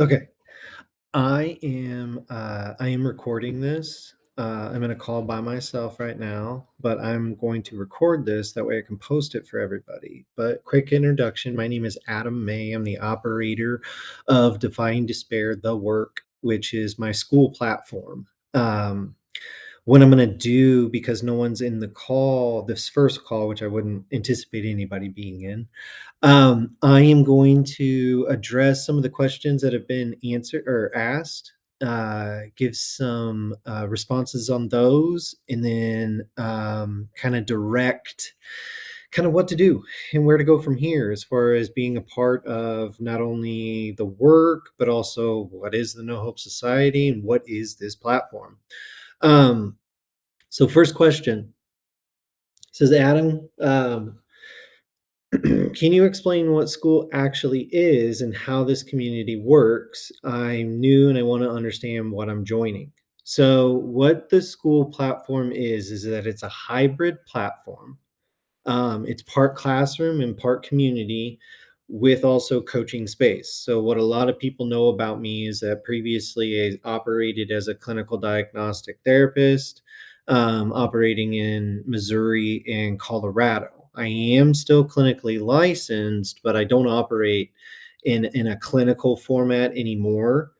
Okay. I am recording this. I'm in a call by myself right now, but I'm going to record this that way I can post it for everybody. But quick introduction, my name is Adam May. I'm the operator of Defying Despair, the work, which is my Skool platform. Um, what I'm going to do, because no one's in the call, this first call, which I wouldn't anticipate anybody being in, I am going to address some of the questions that have been answered or asked, give some responses on those, and then kind of direct kind of what to do and where to go from here as far as being a part of not only the work, but also what is the No Hope Society and what is this platform. Um, so, first question says, Adam, can you explain what Skool actually is and how this community works? I'm new and I want to understand what I'm joining. So, what the Skool platform is that it's a hybrid platform. It's part classroom and part community with also coaching space. So, what a lot of people know about me is that previously I operated as a clinical diagnostic therapist, operating in Missouri and Colorado. I am still clinically licensed, but I don't operate in a clinical format anymore.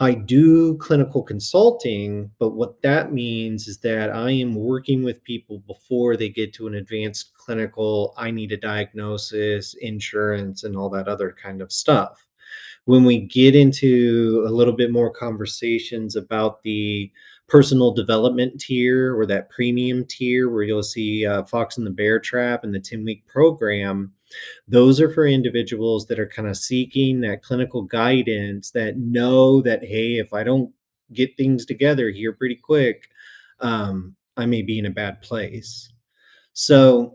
I do clinical consulting, but what that means is that I am working with people before they get to an advanced clinical, I need a diagnosis, insurance, and all that other kind of stuff. When we get into a little bit more conversations about the personal development tier or that premium tier, where you'll see Fox and the Bear Trap and the 10-week program, those are for individuals that are kind of seeking that clinical guidance, that know that, hey, if I don't get things together here pretty quick, I may be in a bad place. So,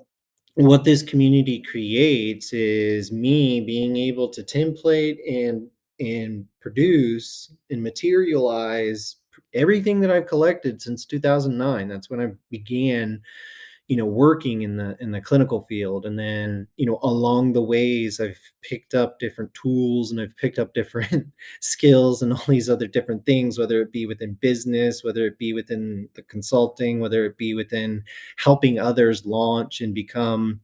what this community creates is me being able to template and produce and materialize everything that I've collected since 2009. That's when I began, working in the clinical field. And then, along the ways I've picked up different tools and I've picked up different skills and all these other different things, whether it be within business, whether it be within the consulting, whether it be within helping others launch and become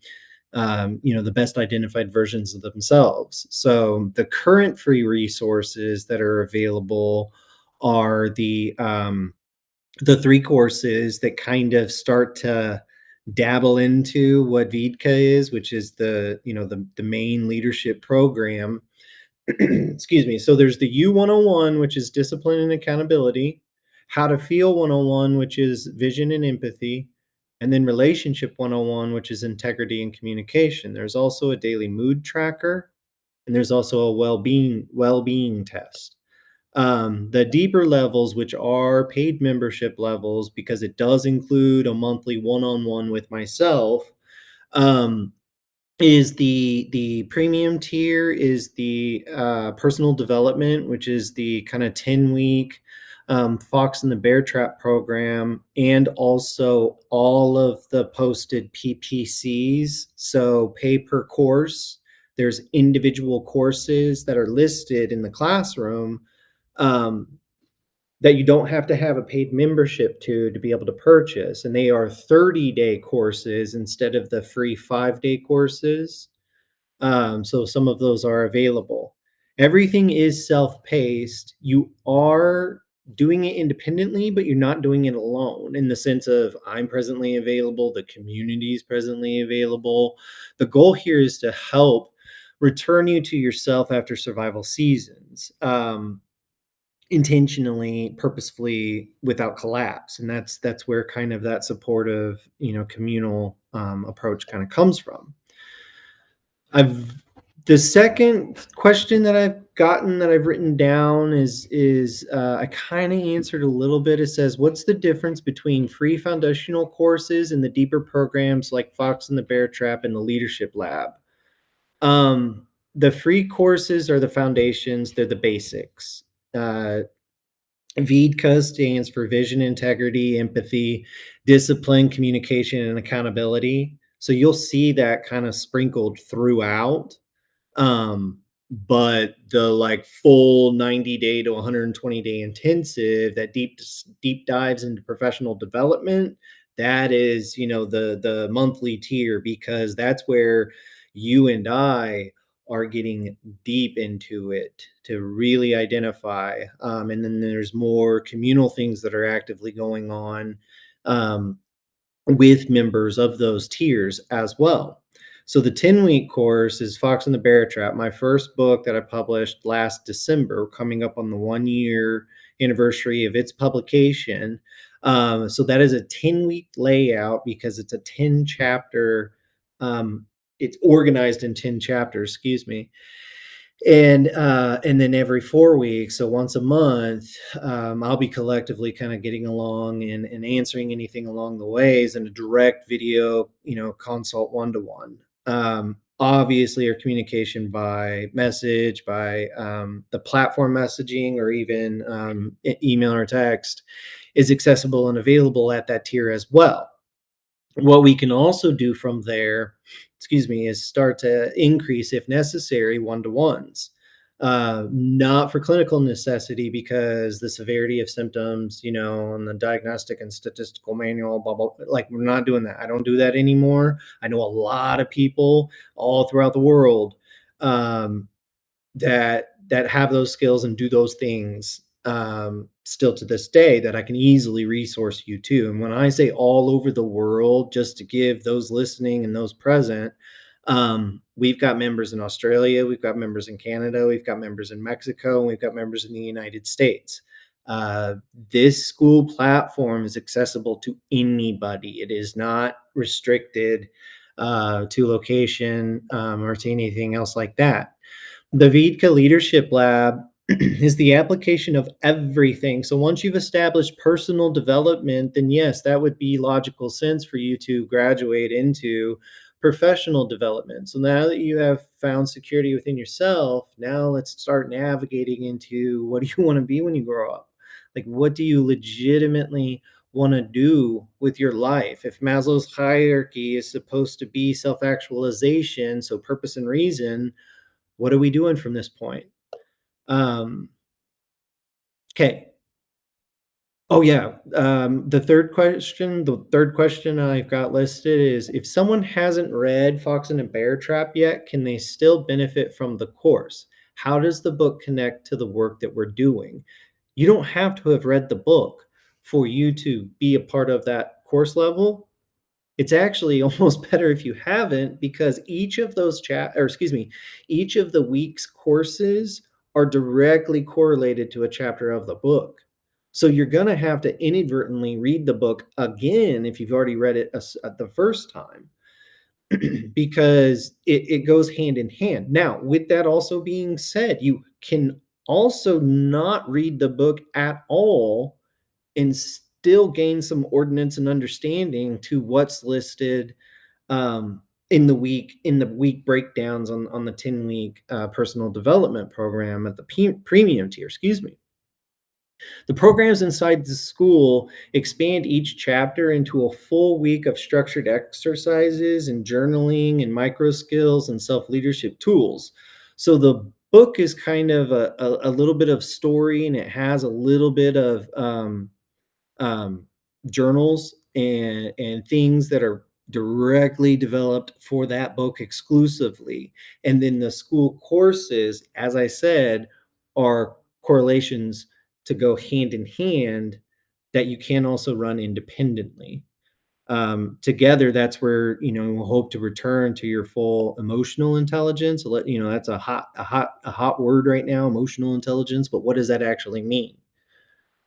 the best identified versions of themselves. So the current free resources that are available are the three courses that kind of start to dabble into what VIEDCA is, which is the main leadership program. Excuse me. So there's the U 101, which is discipline and accountability, how to feel 101, which is vision and empathy, and then relationship 101, which is integrity and communication. There's also a daily mood tracker, and there's also a well-being test. The deeper levels, which are paid membership levels, because it does include a monthly one-on-one with myself, um, is the premium tier is the personal development, which is the kind of 10-week Fox and the Bear Trap program, and also all of the posted PPCs. So pay per course. There's individual courses that are listed in the classroom, um, that you don't have to have a paid membership to be able to purchase. And they are 30-day courses instead of the free 5-day courses. So some of those are available. Everything is self-paced. You are doing it independently, but you're not doing it alone, in the sense of I'm presently available, the community is presently available. The goal here is to help return you to yourself after survival seasons. Intentionally, purposefully, without collapse. And that's where kind of that supportive, communal approach kind of comes from. I've The second question that I've gotten, that I've written down, is I kind of answered a little bit. It says, what's the difference between free foundational courses and the deeper programs like Fox and the Bear Trap and the Leadership Lab? The free courses are the foundations, they're the basics. VIEDCA stands for vision, integrity, empathy, discipline, communication, and accountability. So you'll see that kind of sprinkled throughout. But the, like, full 90-day to 120-day intensive that deep dives into professional development, that is, the monthly tier, because that's where you and I are getting deep into it to really identify, and then there's more communal things that are actively going on, um, with members of those tiers as well. So the 10-week course is Fox and the Bear Trap, my first book that I published last December, coming up on the 1 year anniversary of its publication. So that is a 10-week layout because it's a 10 chapter, it's organized in 10 chapters, excuse me, and then every 4 weeks, so once a month, I'll be collectively kind of getting along and answering anything along the ways in a direct video, consult one-to-one. Obviously, our communication by message, by the platform messaging, or even email or text is accessible and available at that tier as well. What we can also do from there, excuse me, is start to increase, if necessary, one-to-ones. Not for clinical necessity, because the severity of symptoms, and the diagnostic and statistical manual, blah, blah, like, we're not doing that. I don't do that anymore. I know a lot of people all throughout the world, um, that have those skills and do those things, still to this day, that I can easily resource you to. And when I say all over the world, just to give those listening and those present, we've got members in Australia, we've got members in Canada, we've got members in Mexico, and we've got members in the United States. Uh, this Skool platform is accessible to anybody. It is not restricted to location, or to anything else like that. The VIEDCA Leadership Lab is the application of everything. So once you've established personal development, then yes, that would be logical sense for you to graduate into professional development. So now that you have found security within yourself, now let's start navigating into, what do you want to be when you grow up? Like, what do you legitimately want to do with your life? If Maslow's hierarchy is supposed to be self actualization, so purpose and reason, what are we doing from this point? Um, okay. Oh yeah. The third question I've got listed is, if someone hasn't read Fox and the Bear Trap yet, can they still benefit from the course? How does the book connect to the work that we're doing? You don't have to have read the book for you to be a part of that course level. It's actually almost better if you haven't, because each of the week's courses are directly correlated to a chapter of the book. So you're going to have to inadvertently read the book again if you've already read it the first time, because it goes hand in hand. Now, with that also being said, you can also not read the book at all and still gain some ordinance and understanding to what's listed, in the week breakdowns on the 10-week personal development program at the premium tier. Excuse me. The programs inside the Skool expand each chapter into a full week of structured exercises and journaling and micro skills and self leadership tools. So the book is kind of a little bit of story, and it has a little bit of um, journals and things that are directly developed for that book exclusively. And then the Skool courses, as I said, are correlations to go hand in hand, that you can also run independently. Together, that's where we'll hope to return to your full emotional intelligence. That's a hot word right now, emotional intelligence. But what does that actually mean?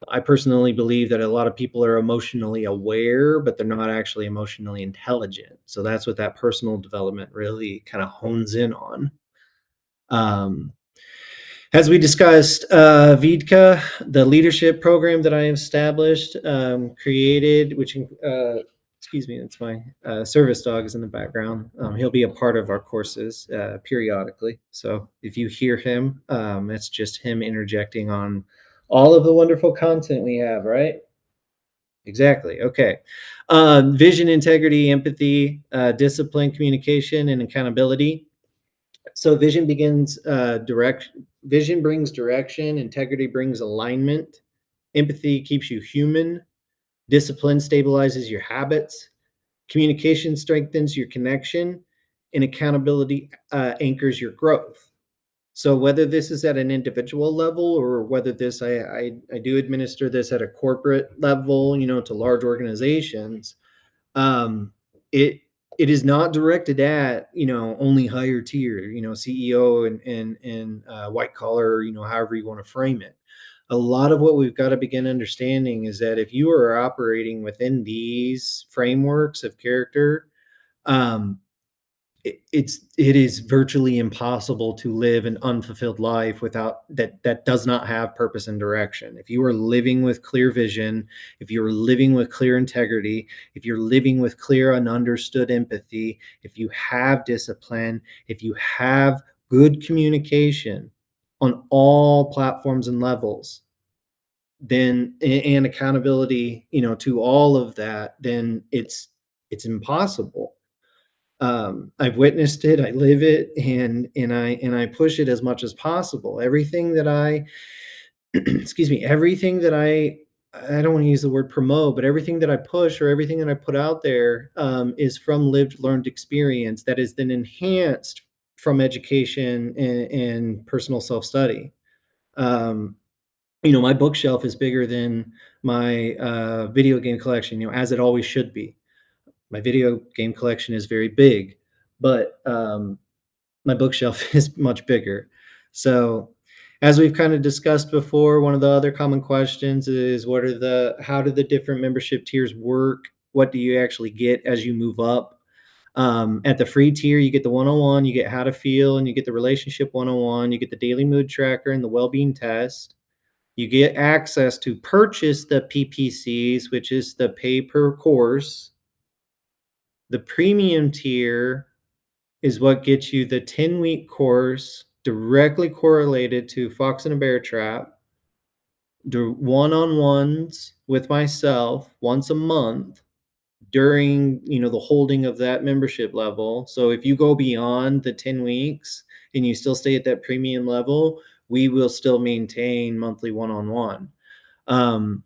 I personally believe that a lot of people are emotionally aware, but they're not actually emotionally intelligent. So that's what that personal development really kind of hones in on. Um, as we discussed, VIEDCA, the leadership program that I established, created, excuse me, that's my service dog is in the background. He'll be a part of our courses periodically. So if you hear him, it's just him interjecting on all of the wonderful content we have, right? Exactly. Okay. Vision, integrity, empathy, discipline, communication, and accountability. So vision brings direction, integrity brings alignment, empathy keeps you human, discipline stabilizes your habits, communication strengthens your connection, and accountability anchors your growth. So whether this is at an individual level or whether this I do administer this at a corporate level, to large organizations, um, it it is not directed at only higher tier, CEO and white collar, however you want to frame it. A lot of what we've got to begin understanding is that if you are operating within these frameworks of character, um, it is virtually impossible to live an unfulfilled life without that does not have purpose and direction. If you are living with clear vision, if you're living with clear integrity, if you're living with clear and understood empathy, if you have discipline, if you have good communication on all platforms and levels, then and accountability, to all of that, then it's impossible. I've witnessed it, I live it, and I push it as much as possible. Everything that I excuse me, everything that I don't want to use the word promote, but everything that I push or everything that I put out there is from lived, learned experience that is then enhanced from education and personal self study. Um, my bookshelf is bigger than my video game collection, as it always should be. My video game collection is very big, but my bookshelf is much bigger. So, as we've kind of discussed before, one of the other common questions is how do the different membership tiers work? What do you actually get as you move up? At the free tier, you get the 101, you get how to feel, and you get the relationship 101, you get the daily mood tracker and the well-being test. You get access to purchase the PPCs, which is the pay per course. The premium tier is what gets you the 10-week course directly correlated to Fox and a Bear Trap, the one-on-ones with myself once a month during, the holding of that membership level. So if you go beyond the 10 weeks and you still stay at that premium level, we will still maintain monthly one-on-one. Um,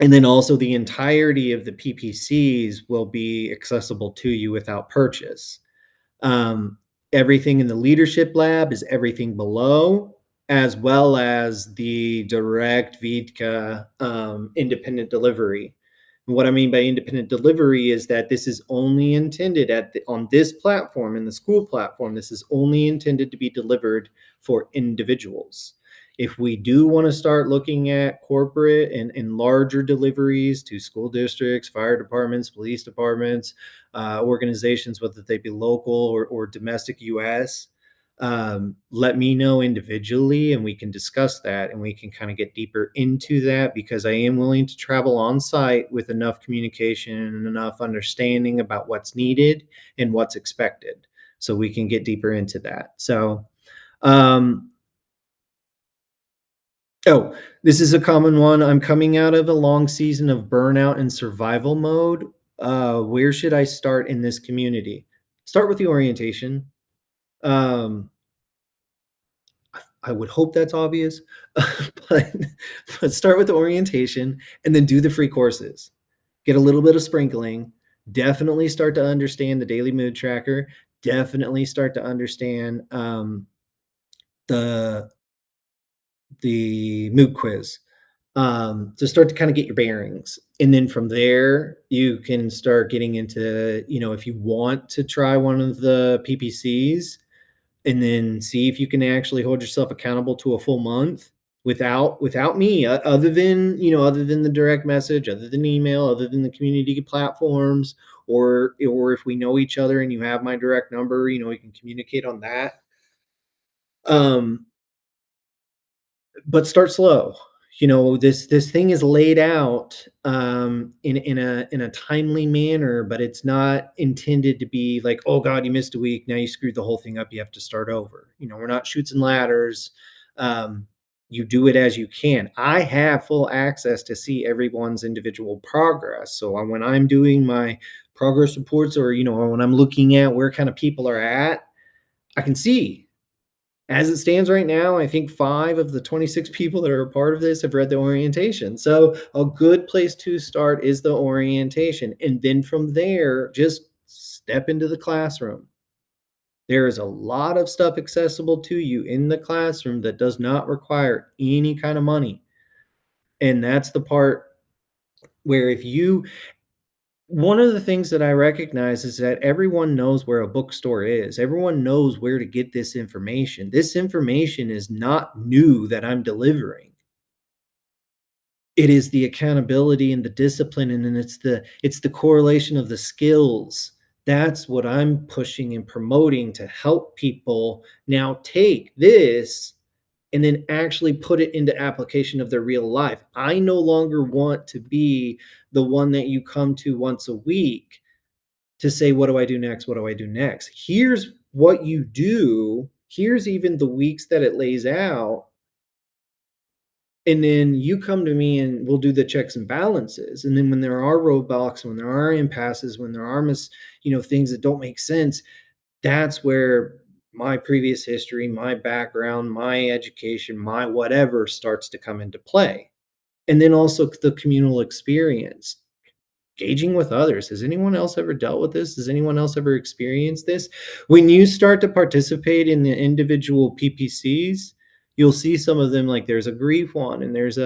and then also the entirety of the PPCs will be accessible to you without purchase. Um, Everything in the leadership lab is everything below, as well as the direct VIEDCA independent delivery. And what I mean by independent delivery is that this is only intended on this platform, in the Skool platform, this is only intended to be delivered for individuals. If we do want to start looking at corporate and larger deliveries to school districts, fire departments, police departments, organizations, whether they be local or domestic US, let me know individually and we can discuss that and we can kind of get deeper into that, because I am willing to travel on site with enough communication and enough understanding about what's needed and what's expected. So we can get deeper into that. So, um, oh, this is a common one. I'm coming out of a long season of burnout and survival mode. Where should I start in this community? Start with the orientation. Um, I would hope that's obvious, but but start with the orientation and then do the free courses. Get a little bit of sprinkling. Definitely start to understand the daily mood tracker. Definitely start to understand the the mood quiz, to start to kind of get your bearings. And then from there, you can start getting into, if you want to try one of the PPCs and then see if you can actually hold yourself accountable to a full month without me, other than, other than the direct message, other than email, other than the community platforms, or if we know each other and you have my direct number, we can communicate on that. Um, but start slow. This thing is laid out in a timely manner, but it's not intended to be like, oh God, you missed a week, now you screwed the whole thing up, you have to start over. We're not shoots and ladders. You do it as you can. I have full access to see everyone's individual progress. So when I'm doing my progress reports, or when I'm looking at where kind of people are at, I can see. As it stands right now, I think 5 of the 26 people that are a part of this have read the orientation. So a good place to start is the orientation. And then from there, just step into the classroom. There is a lot of stuff accessible to you in the classroom that does not require any kind of money. And that's the part where if you one of the things that I recognize is that everyone knows where a bookstore is. Everyone knows where to get this information. This information is not new that I'm delivering. It is the accountability and the discipline, and then it's the correlation of the skills. That's what I'm pushing and promoting to help people now take this and then actually put it into application of their real life. I no longer want to be the one that you come to once a week to say, what do I do next? What do I do next? Here's what you do. Here's even the weeks that it lays out. And then you come to me and we'll do the checks and balances. And then when there are roadblocks, when there are impasses, when there are things that don't make sense, that's where my previous history, my background, my education, my whatever starts to come into play. And then also the communal experience. Engaging with others. Has anyone else ever dealt with this? Has anyone else ever experienced this? When you start to participate in the individual PPCs, you'll see some of them like there's a grief one and there's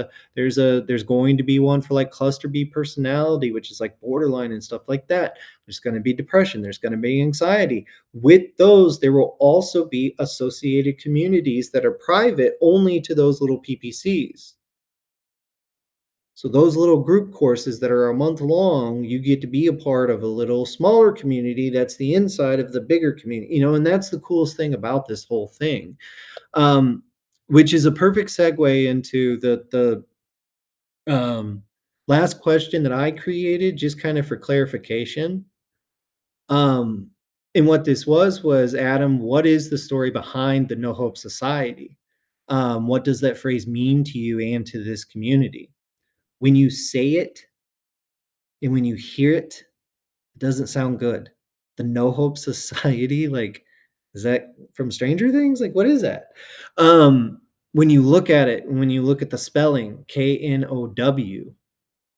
going to be one for like cluster B personality, which is like borderline and stuff like that. There's going to be depression, there's going to be anxiety. With those, there will also be associated communities that are private only to those little PPCs. So those little group courses that are a month long, you get to be a part of a little smaller community that's the inside of the bigger community, and that's the coolest thing about this whole thing. Um, which is a perfect segue into the last question that I created, just kind of for clarification. Um, and what this was Adam, what is the story behind the No Hope Society? What does that phrase mean to you and to this community? When you say it and when you hear it, it doesn't sound good. The No Hope Society, like, is that from Stranger Things? Like, what is that? When you look at it, when you look at the spelling, KNOW,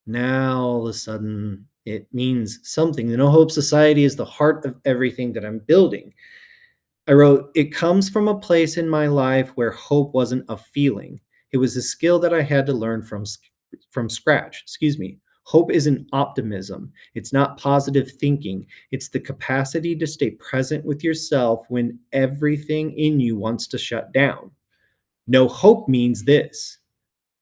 now all of a sudden it means something. The No Hope Society is the heart of everything that I'm building. I wrote, it comes from a place in my life where hope wasn't a feeling. It was a skill that I had to learn from scratch. Excuse me. Hope isn't optimism. It's not positive thinking. It's the capacity to stay present with yourself when everything in you wants to shut down. No hope means this.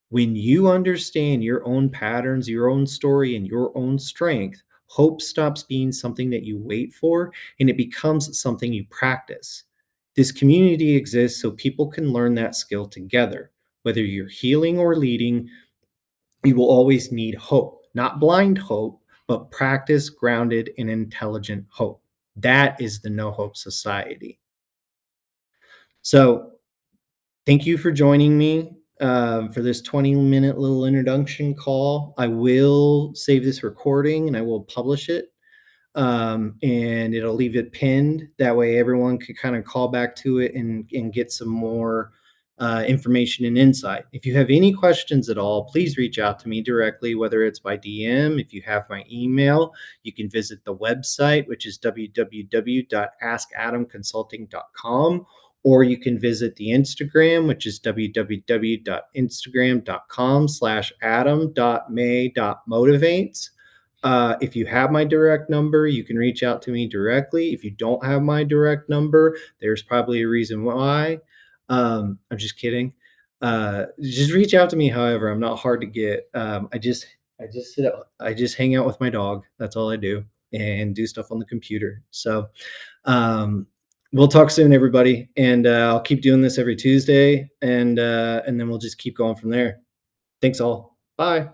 When you understand your own patterns, your own story, and your own strength, hope stops being something that you wait for and it becomes something you practice. This community exists so people can learn that skill together. Whether you're healing or leading, you will always need hope, not blind hope, but practice grounded in intelligent hope. That is the No Hope Society. So, thank you for joining me for this 20-minute little introduction call. I will save this recording and I will publish it. And it'll leave it pinned. That way everyone could kind of call back to it and get some more information and insight. If you have any questions at all, please reach out to me directly, whether it's by DM. If you have my email, you can visit the website, which is www.askadamconsulting.com, or you can visit the Instagram, which is www.instagram.com/adam.may.motivates. If you have my direct number, you can reach out to me directly. If you don't have my direct number, there's probably a reason why. I'm just kidding. Just reach out to me. However, I'm not hard to get. I just hang out with my dog. That's all I do and do stuff on the computer. So, um, we'll talk soon, everybody. And I'll keep doing this every Tuesday, and then we'll just keep going from there. Thanks all. Bye.